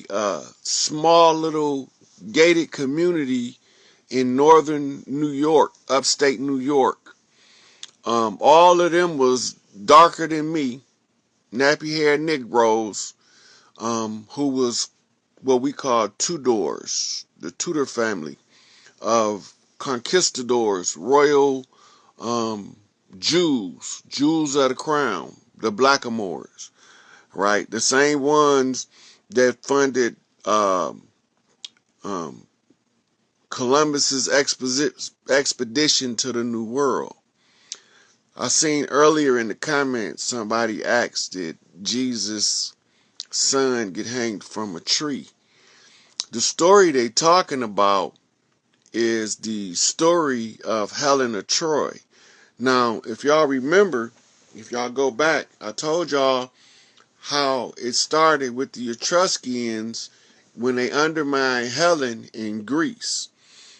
a small little gated community in northern New York, upstate New York. All of them was darker than me, nappy-haired Negroes, who was what we call Tudors, the Tudor family of conquistadors, royal Jews of the crown, the blackamoors, right? The same ones that funded Columbus's expedition to the New World. I seen earlier in the comments somebody asked, did Jesus' son get hanged from a tree? The story they talking about is the story of Helen of Troy. Now, if y'all remember, if y'all go back, I told y'all how it started with the Etruscans when they undermined Helen in Greece.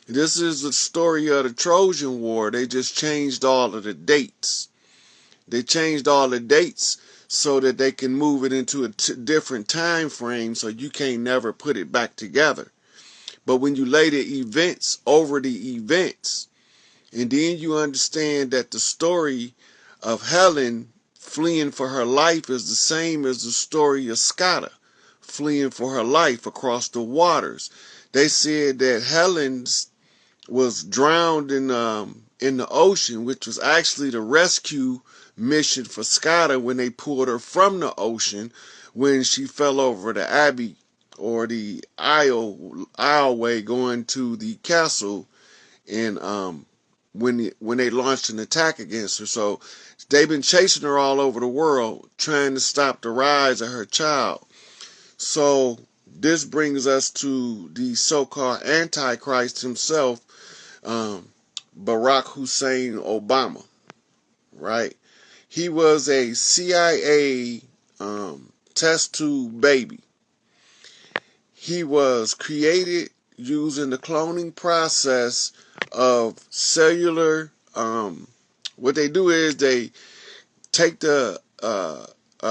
This is the story of the Trojan War. They just changed all of the dates. They changed all the dates so that they can move it into a different time frame, so you can't never put it back together. But when you lay the events over the events, and then you understand that the story of Helen fleeing for her life is the same as the story of Scotta fleeing for her life across the waters. They said that Helen's was drowned in the ocean, which was actually the rescue mission for Scotta when they pulled her from the ocean when she fell over the abbey or the aisleway going to the castle, and when they launched an attack against her. So they've been chasing her all over the world trying to stop the rise of her child. So this brings us to the so-called Antichrist himself, Barack Hussein Obama, right? He was a CIA test tube baby. He was created using the cloning process of cellular. What they do is they take the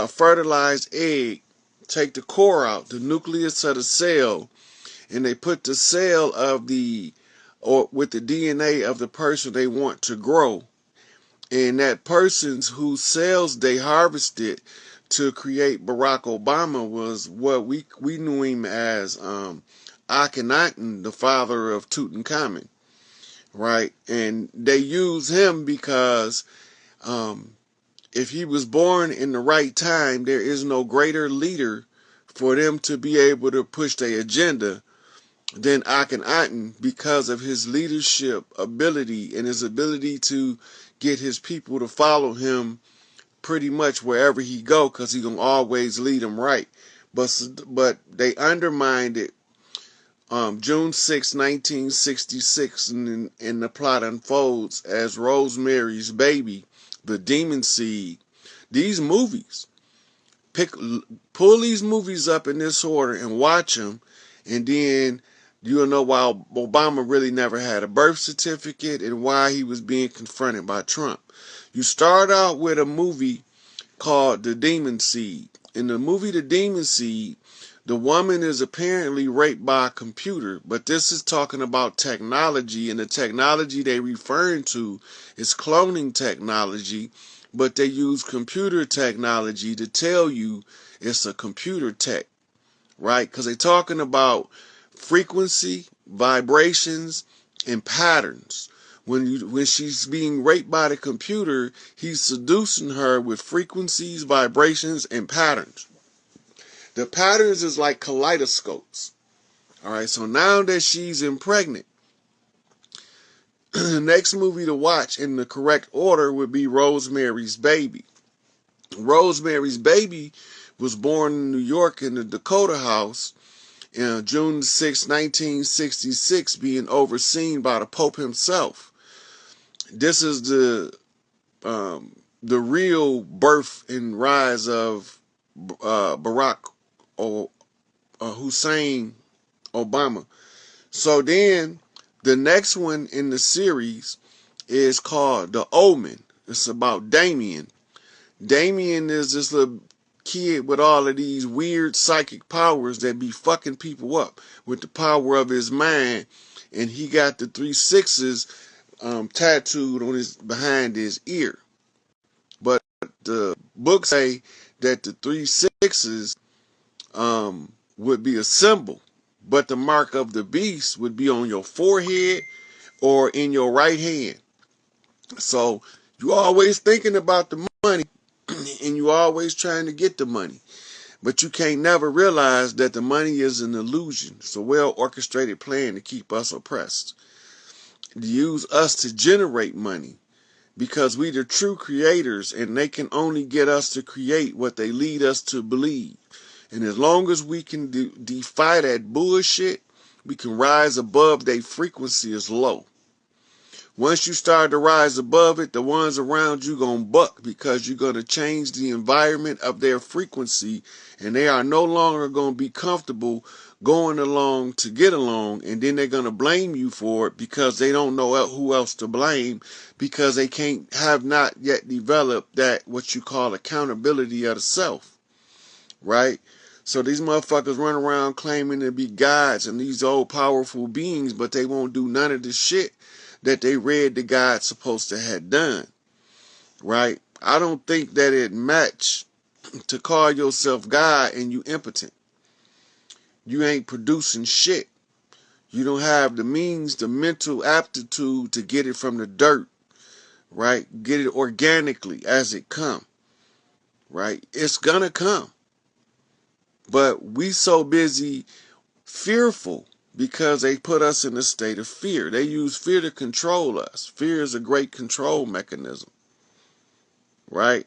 fertilized egg, take the core out, the nucleus of the cell, and they put the cell of with the DNA of the person they want to grow. And that person's whose cells they harvested to create Barack Obama was what we knew him as Akhenaten, the father of Tutankhamun, right? And they use him because if he was born in the right time, there is no greater leader for them to be able to push their agenda than Akhenaten, because of his leadership ability and his ability to get his people to follow him pretty much wherever he go, because he gonna always lead them right. But they undermined it. June 6, 1966, and the plot unfolds as Rosemary's Baby, The Demon Seed. These movies, pull these movies up in this order and watch them, and then you'll know why Obama really never had a birth certificate and why he was being confronted by Trump. You start out with a movie called The Demon Seed. In the movie The Demon Seed, the woman is apparently raped by a computer, but this is talking about technology, and the technology they referring to is cloning technology, but they use computer technology to tell you it's a computer tech, right? Because they're talking about frequency, vibrations, and patterns. When she's being raped by the computer, he's seducing her with frequencies, vibrations, and patterns. The patterns is like kaleidoscopes. All right, so now that she's impregnant, the next movie to watch in the correct order would be Rosemary's Baby. Rosemary's Baby was born in New York in the Dakota House, June 6, 1966, being overseen by the Pope himself. This is the real birth and rise of Barack Hussein Obama. So then the next one in the series is called The Omen. It's about Damien. Damien is this little kid with all of these weird psychic powers that be fucking people up with the power of his mind, and he got the 3 6s tattooed on his behind his ear. But the books say that the 3 6s would be a symbol, but the mark of the beast would be on your forehead or in your right hand. So you always thinking about the money and you always trying to get the money. But you can't never realize that the money is an illusion. It's a well-orchestrated plan to keep us oppressed. To use us to generate money. Because we the true creators and they can only get us to create what they lead us to believe. And as long as we can defy that bullshit, we can rise above their frequency is low. Once you start to rise above it, the ones around you gonna buck because you're gonna change the environment of their frequency, and they are no longer gonna be comfortable going along to get along, and then they're gonna blame you for it because they don't know who else to blame because they have not yet developed that what you call accountability of the self, right? So these motherfuckers run around claiming to be gods and these old powerful beings, but they won't do none of the shit that they read the God supposed to have done, right? I don't think that it match to call yourself God and you impotent. You ain't producing shit. You don't have the means, the mental aptitude to get it from the dirt, right? Get it organically as it come, right? It's gonna come. But we so busy fearful because they put us in a state of fear. They use fear to control us. Fear is a great control mechanism, right?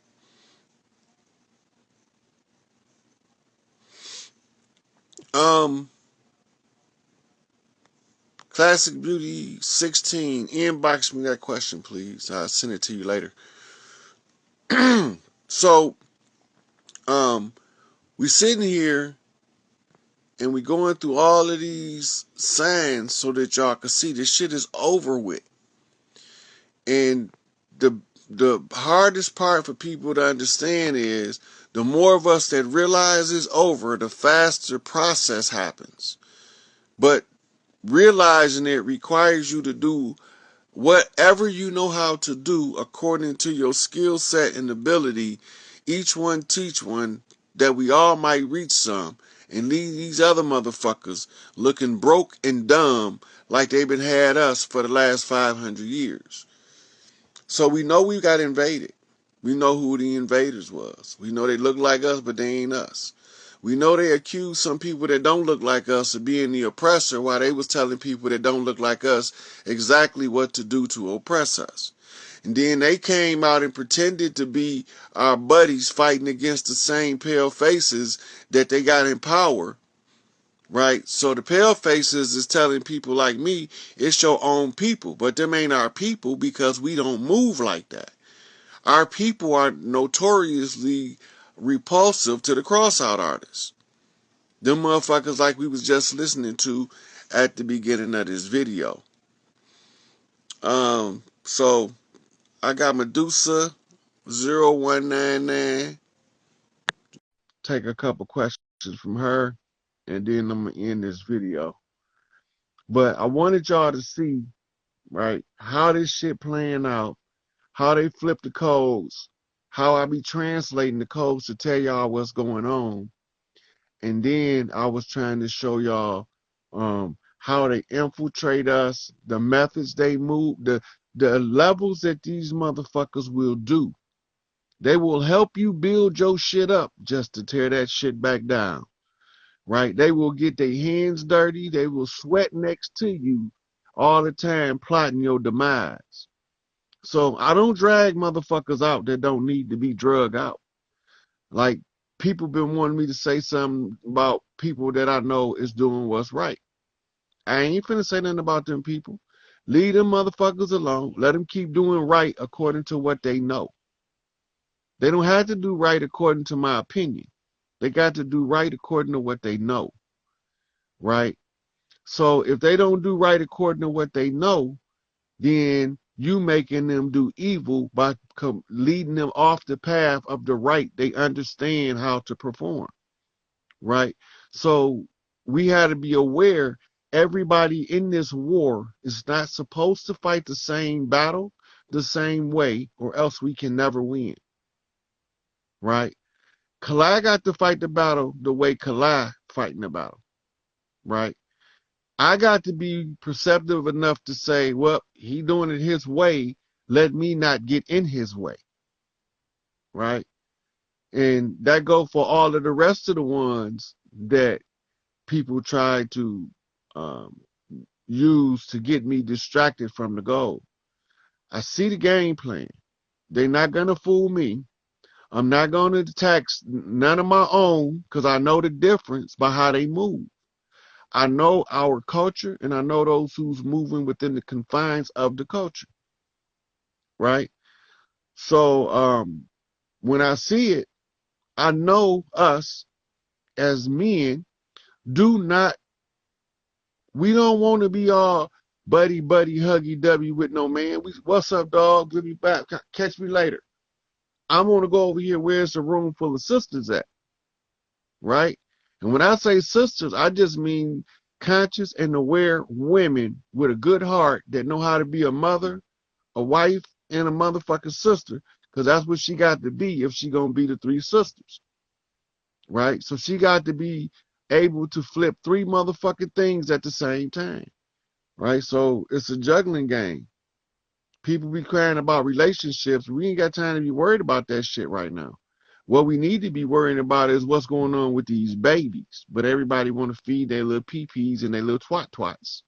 Classic Beauty 16, inbox me that question, please. I'll send it to you later. So, we sitting here and we going through all of these signs so that y'all can see this shit is over with. And the hardest part for people to understand is the more of us that realize it's over, the faster process happens. But realizing it requires you to do whatever you know how to do according to your skill set and ability. Each one teach one, that we all might reach some and leave these other motherfuckers looking broke and dumb like they've been had us for the last 500 years. So we know we got invaded. We know who the invaders was. We know they look like us, but they ain't us. We know they accuse some people that don't look like us of being the oppressor while they was telling people that don't look like us exactly what to do to oppress us. And then they came out and pretended to be our buddies fighting against the same pale faces that they got in power, right? So the pale faces is telling people like me, it's your own people, but them ain't our people because we don't move like that. Our people are notoriously repulsive to the cross-out artists. Them motherfuckers like we was just listening to at the beginning of this video. So I got Medusa 0199. Take a couple questions from her, and then I'm gonna end this video. But I wanted y'all to see, right, how this shit playing out, how they flip the codes, how I be translating the codes to tell y'all what's going on. And then I was trying to show y'all how they infiltrate us, the methods they move, the levels that these motherfuckers will do. They will help you build your shit up just to tear that shit back down, right? They will get their hands dirty. They will sweat next to you all the time plotting your demise. So I don't drag motherfuckers out that don't need to be drug out. Like, people been wanting me to say something about people that I know is doing what's right. I ain't finna say nothing about them people. Leave them motherfuckers alone. Let them keep doing right according to what they know. They don't have to do right according to my opinion. They got to do right according to what they know, right? So if they don't do right according to what they know, then you making them do evil by leading them off the path of the right. They understand how to perform, right? So we had to be aware everybody in this war is not supposed to fight the same battle the same way, or else we can never win, right? Kalai got to fight the battle the way Kalai fighting the battle, right? I got to be perceptive enough to say, well, he doing it his way. Let me not get in his way, right? And that go for all of the rest of the ones that people try to um, use to get me distracted from the goal. I see the game plan. They're not gonna fool me. I'm not gonna attack none of my own because I know the difference by how they move. I know our culture, and I know those who's moving within the confines of the culture, right? So when I see it, I know us as men do not, we don't want to be all buddy, buddy, huggy, dubby with no man. What's up, dog? We'll be back. Catch me later. I want to go over here. Where's the room full of sisters at? Right? And when I say sisters, I just mean conscious and aware women with a good heart that know how to be a mother, a wife, and a motherfucking sister, because that's what she got to be if she gonna be the three sisters, right? So she got to be able to flip three motherfucking things at the same time, right? So it's a juggling game. People be crying about relationships. We ain't got time to be worried about that shit right now. What we need to be worrying about is what's going on with these babies. But everybody want to feed their little pee-pees and their little twat-twats,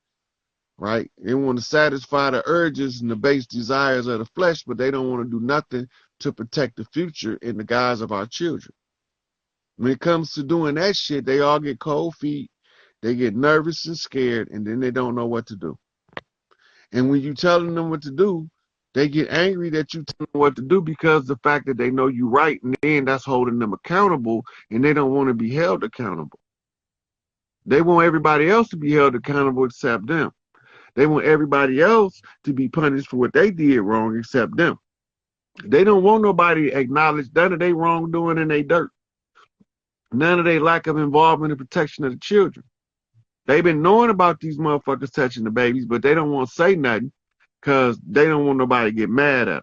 right? They want to satisfy the urges and the base desires of the flesh, but they don't want to do nothing to protect the future in the guise of our children. When it comes to doing that shit, they all get cold feet, they get nervous and scared, and then they don't know what to do. And when you telling them what to do, they get angry that you tell them what to do because the fact that they know you right, and then that's holding them accountable, and they don't want to be held accountable. They want everybody else to be held accountable except them. They want everybody else to be punished for what they did wrong except them. They don't want nobody to acknowledge none of their wrongdoing in their dirt. None of their lack of involvement in protection of the children. They've been knowing about these motherfuckers touching the babies, but they don't want to say nothing because they don't want nobody to get mad at them.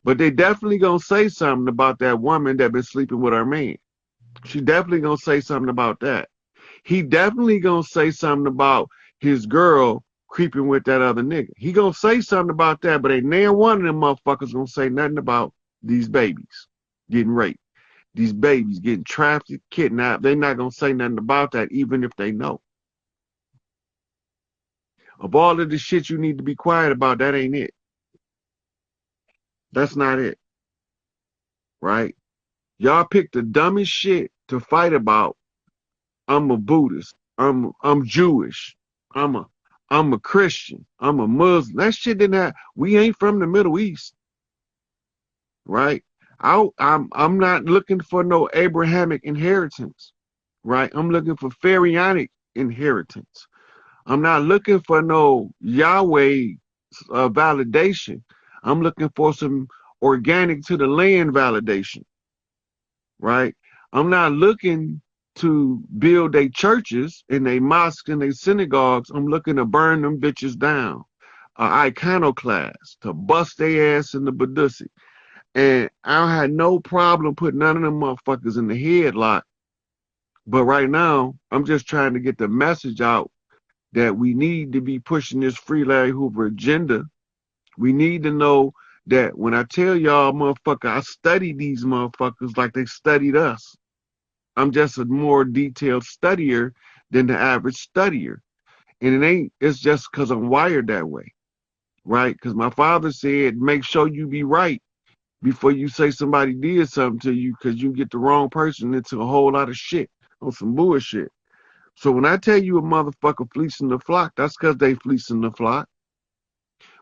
But they definitely gonna say something about that woman that been sleeping with her man. She definitely gonna say something about that. He definitely gonna say something about his girl creeping with that other nigga. He gonna say something about that, but ain't near one of them motherfuckers gonna say nothing about these babies getting raped. These babies getting trafficked, kidnapped. They not gonna say nothing about that, even if they know. Of all of the shit you need to be quiet about, that ain't it. That's not it, right? Y'all pick the dumbest shit to fight about. I'm a Buddhist. I'm Jewish. I'm a Christian. I'm a Muslim. That shit didn't have. We ain't from the Middle East, right? I'm not looking for no Abrahamic inheritance, right? I'm looking for pharaonic inheritance. I'm not looking for no Yahweh validation. I'm looking for some organic to the land validation, right? I'm not looking to build their churches and their mosques and their synagogues. I'm looking to burn them bitches down. Iconoclast, to bust their ass in the Badussi. And I had no problem putting none of them motherfuckers in the headlock. But right now, I'm just trying to get the message out that we need to be pushing this free Larry Hoover agenda. We need to know that when I tell y'all, motherfucker, I study these motherfuckers like they studied us. I'm just a more detailed studier than the average studier. And it's just because I'm wired that way, right? Because my father said, make sure you be right before you say somebody did something to you, because you get the wrong person into a whole lot of shit on some bullshit. So when I tell you a motherfucker fleecing the flock, that's because they fleecing the flock.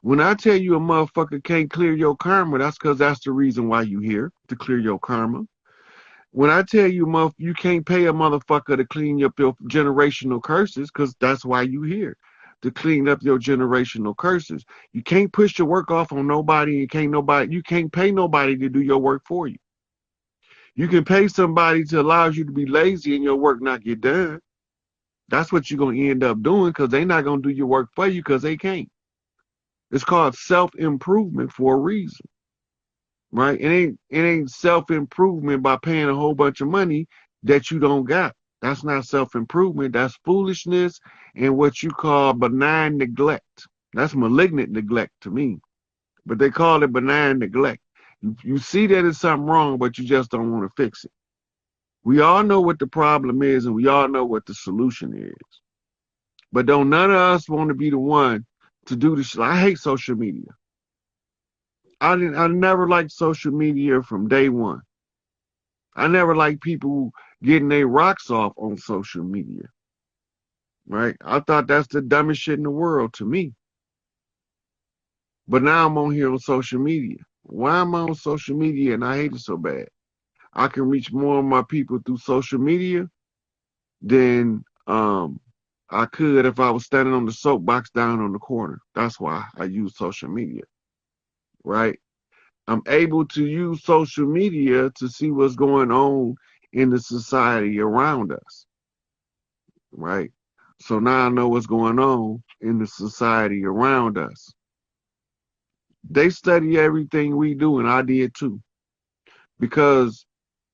When I tell you a motherfucker can't clear your karma, that's because that's the reason why you here, to clear your karma. When I tell you you can't pay a motherfucker to clean up your generational curses, because that's why you here. to clean up your generational curses. You can't push your work off on nobody. You can't pay nobody to do your work for you. You can pay somebody to allow you to be lazy and your work not get done. That's what you're going to end up doing, because they're not going to do your work for you because they can't. It's called self-improvement for a reason, right? It ain't self-improvement by paying a whole bunch of money that you don't got. That's not self-improvement. That's foolishness and what you call benign neglect. That's malignant neglect to me, but they call it benign neglect. You see that it's something wrong, but you just don't want to fix it. We all know what the problem is, and we all know what the solution is. But don't none of us want to be the one to do this. I hate social media. I never liked social media from day one. I never liked people getting their rocks off on social media. Right? I thought that's the dumbest shit in the world to me. But now I'm on here on social media. Why am I on social media and I hate it so bad? I can reach more of my people through social media than I could if I was standing on the soapbox down on the corner. That's why I use social media, right? I'm able to use social media to see what's going on in the society around us, right? So now I know what's going on in the society around us. They study everything we do, and I did too. Because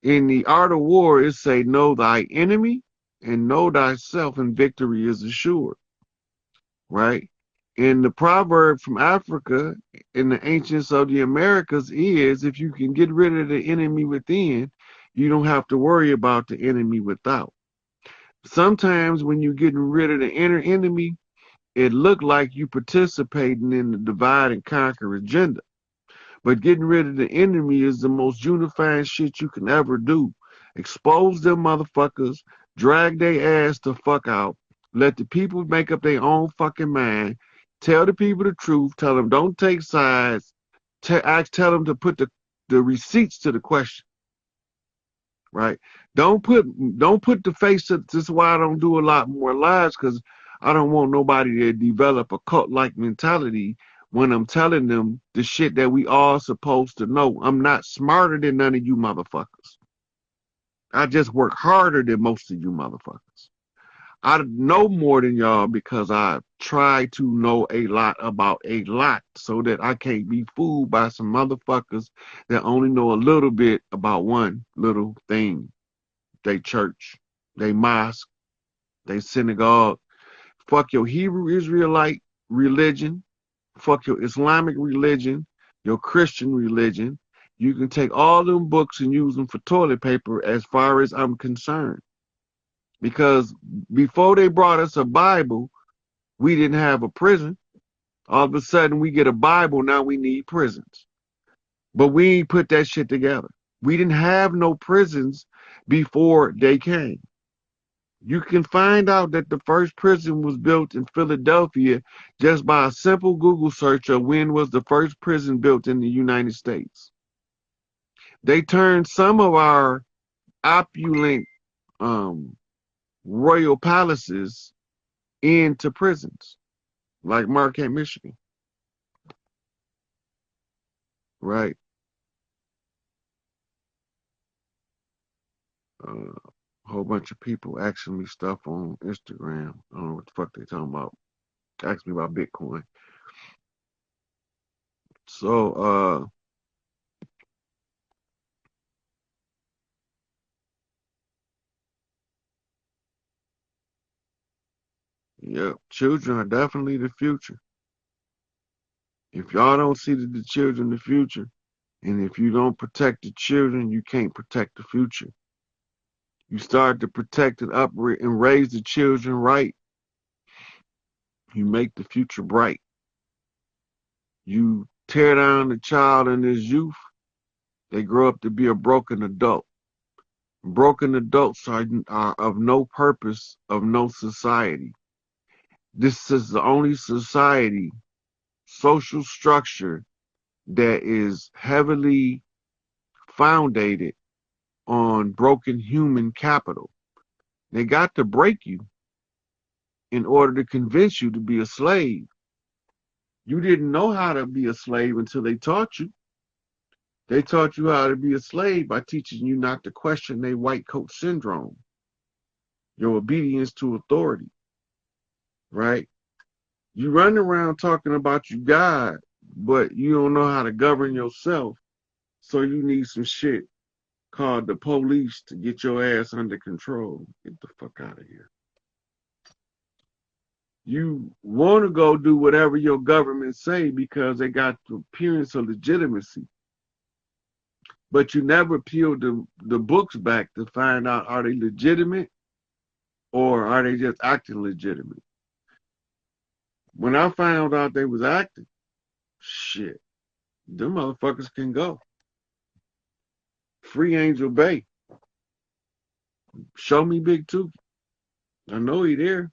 in the art of war, it say, know thy enemy and know thyself, and victory is assured, right? And the proverb from Africa in the ancients of the Americas is, if you can get rid of the enemy within, you don't have to worry about the enemy without. Sometimes when you're getting rid of the inner enemy, it look like you participating in the divide and conquer agenda. But getting rid of the enemy is the most unifying shit you can ever do. Expose them motherfuckers, drag their ass the fuck out, let the people make up their own fucking mind, tell the people the truth, tell them don't take sides, tell them to put the receipts to the question, right? Don't put the face to, this is why I don't do a lot more lives, because I don't want nobody to develop a cult-like mentality when I'm telling them the shit that we all supposed to know. I'm not smarter than none of you motherfuckers. I just work harder than most of you motherfuckers. I know more than y'all because I try to know a lot about a lot, so that I can't be fooled by some motherfuckers that only know a little bit about one little thing. They church, they mosque, they synagogue. Fuck your Hebrew Israelite religion. Fuck your Islamic religion, your Christian religion. You can take all them books and use them for toilet paper as far as I'm concerned. Because before they brought us a Bible, we didn't have a prison. All of a sudden we get a Bible, now we need prisons. But we ain't put that shit together. We didn't have no prisons before they came. You can find out that the first prison was built in Philadelphia just by a simple Google search of when was the first prison built in the United States. They turned some of our opulent royal palaces into prisons, like Marquette, Michigan, right? A whole bunch of people asking me stuff on Instagram. I don't know what the fuck they talking about. Ask me about Bitcoin. So, yeah, children are definitely the future. If y'all don't see the children the future, and if you don't protect the children, you can't protect the future. You start to protect and and raise the children right, you make the future bright. You tear down the child in his youth, they grow up to be a broken adult. Broken adults are of no purpose, of no society. This is the only society, social structure that is heavily founded on broken human capital. They got to break you. in order to convince you to be a slave. You didn't know how to be a slave until they taught you. They taught you how to be a slave by teaching you not to question their white coat syndrome, your obedience to authority, right? You run around talking about you God, but you don't know how to govern yourself. So you need some shit called the police to get your ass under control. Get the fuck out of here. You want to go do whatever your government say because they got the appearance of legitimacy. But you never peel the books back to find out, are they legitimate or are they just acting legitimate? When I found out they was acting, shit, them motherfuckers can go. Free Angel Bay. Show me Big Two. I know he there.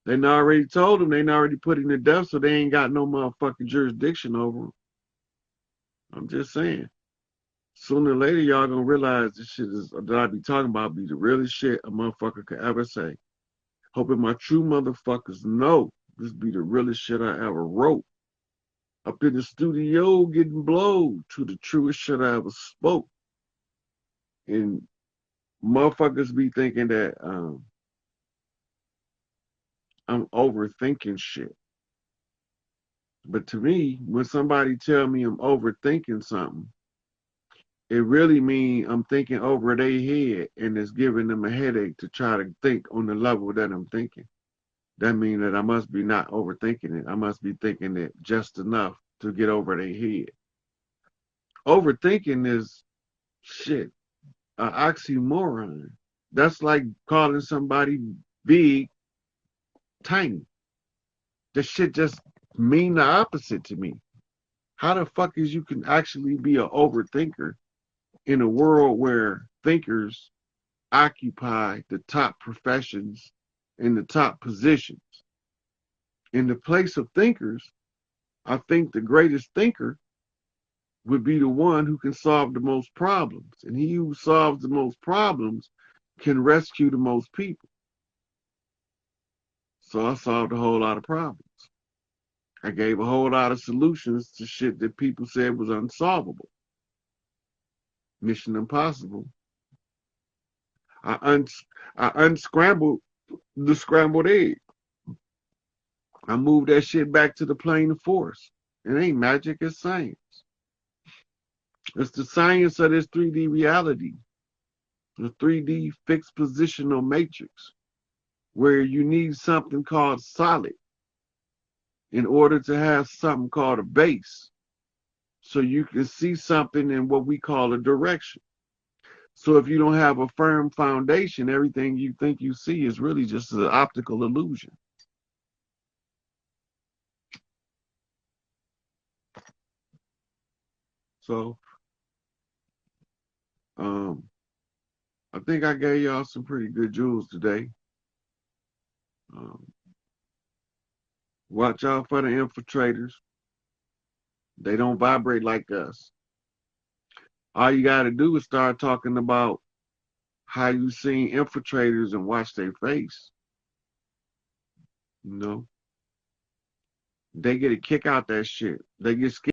They already told him, they already put him to death, so they ain't got no motherfucking jurisdiction over him. I'm just saying. Sooner or later, y'all gonna realize this shit is that I be talking about be the realest shit a motherfucker could ever say. Hoping my true motherfuckers know this be the realest shit I ever wrote. Up in the studio getting blowed to the truest shit I ever spoke. And motherfuckers be thinking that I'm overthinking shit. But to me, when somebody tell me I'm overthinking something, it really means I'm thinking over their head and it's giving them a headache to try to think on the level that I'm thinking. That means that I must be not overthinking it. I must be thinking it just enough to get over their head. Overthinking is shit, an oxymoron. That's like calling somebody big, tiny. This shit just mean the opposite to me. How the fuck is you can actually be an overthinker in a world where thinkers occupy the top professions and the top positions? In the place of thinkers, I think the greatest thinker would be the one who can solve the most problems. And he who solves the most problems can rescue the most people. So I solved a whole lot of problems. I gave a whole lot of solutions to shit that people said was unsolvable. Mission Impossible. I unscrambled the scrambled egg. I moved that shit back to the plane of force. It ain't magic, it's science. It's the science of this 3D reality, the 3D fixed positional matrix, where you need something called solid in order to have something called a base. So you can see something in what we call a direction. So if you don't have a firm foundation, everything you think you see is really just an optical illusion. So, I think I gave y'all some pretty good jewels today. Watch out for the infiltrators. They don't vibrate like us. All you got to do is start talking about how you seen infiltrators and watch their face. You know, they get a kick out that shit. They get scared.